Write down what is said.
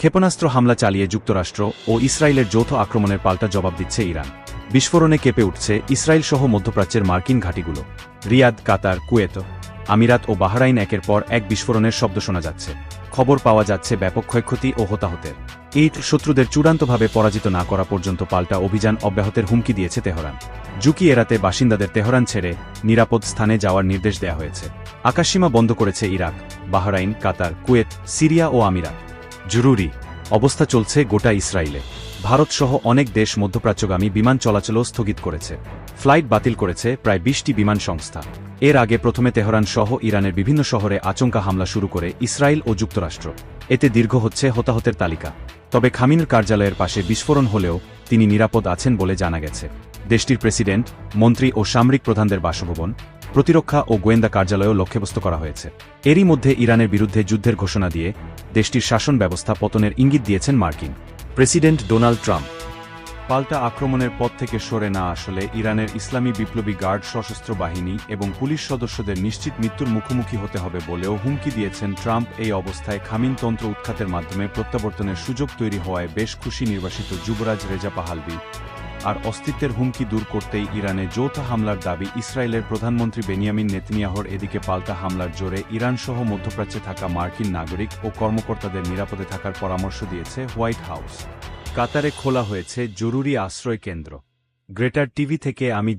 ক্ষেপণাস্ত্র হামলা চালিয়ে যুক্তরাষ্ট্র ও ইসরায়েলের যৌথ আক্রমণের পাল্টা জবাব দিচ্ছে ইরান। বিস্ফোরণে কেঁপে উঠছে ইসরায়েলসহ মধ্যপ্রাচ্যের মার্কিন ঘাঁটিগুলো। রিয়াদ, কাতার, কুয়েত, আমিরাত ও বাহরাইন একের পর এক বিস্ফোরণের শব্দ শোনা যাচ্ছে। খবর পাওয়া যাচ্ছে ব্যাপক ক্ষয়ক্ষতি ও হতাহতের। এই শত্রুদের চূড়ান্তভাবে পরাজিত না করা পর্যন্ত পাল্টা অভিযান অব্যাহতের হুমকি দিয়েছে তেহরান। ঝুঁকি এড়াতে বাসিন্দাদের তেহরান ছেড়ে নিরাপদ স্থানে যাওয়ার নির্দেশ দেওয়া হয়েছে। আকাশসীমা বন্ধ করেছে ইরাক, বাহরাইন, কাতার, কুয়েত, সিরিয়া ও আমিরাত। জরুরি অবস্থা চলছে গোটা ইসরায়েলে। ভারতসহ অনেক দেশ মধ্যপ্রাচ্যগামী বিমান চলাচলও স্থগিত করেছে। ফ্লাইট বাতিল করেছে প্রায় 20টি বিমান সংস্থা। এর আগে প্রথমে তেহরান সহ ইরানের বিভিন্ন শহরে আচমকা হামলা শুরু করে ইসরায়েল ও যুক্তরাষ্ট্র। এতে দীর্ঘ হচ্ছে হতাহতের তালিকা। তবে খামিনির কার্যালয়ের পাশে বিস্ফোরণ হলেও তিনি নিরাপদ আছেন বলে জানা গেছে। দেশটির প্রেসিডেন্ট, মন্ত্রী ও সামরিক প্রধানদের বাসভবন, প্রতিরক্ষা ও গোয়েন্দা কার্যালয়ও লক্ষ্যবস্তু করা হয়েছে। এরই মধ্যে ইরানের বিরুদ্ধে যুদ্ধের ঘোষণা দিয়ে দেশটির শাসন ব্যবস্থা পতনের ইঙ্গিত দিয়েছেন মার্কিন প্রেসিডেন্ট ডোনাল্ড ট্রাম্প। পাল্টা আক্রমণের পথ থেকে সরে না আসলে ইরানের ইসলামী বিপ্লবী গার্ড সশস্ত্র বাহিনী এবং পুলিশ সদস্যদের নিশ্চিত মৃত্যুর মুখোমুখি হতে হবে বলেও হুমকি দিয়েছেন তৃম্প। এই অবস্থায় খামিনতন্ত্র উৎখাতের মাধ্যমে প্রত্যাবর্তনের সুযোগ তৈরি হওয়ায় বেশ খুশি নির্বাসিত যুবরাজ রেজা পাহালভি। আর অস্তিত্বের হুমকি দূর করতেই ইরানে যৌথ হামলার দাবি ইসরায়েলের প্রধানমন্ত্রী বেনিয়ামিন নেতানিয়াহুর। এদিকে পাল্টা হামলার জোরে ইরানসহ মধ্যপ্রাচ্যে থাকা মার্কিন নাগরিক ও কর্মকর্তাদের নিরাপদে থাকার পরামর্শ দিয়েছে হোয়াইট হাউস। কাতারে খোলা হয়েছে জরুরি আশ্রয় কেন্দ্র। গ্রেটার টিভি থেকে আমি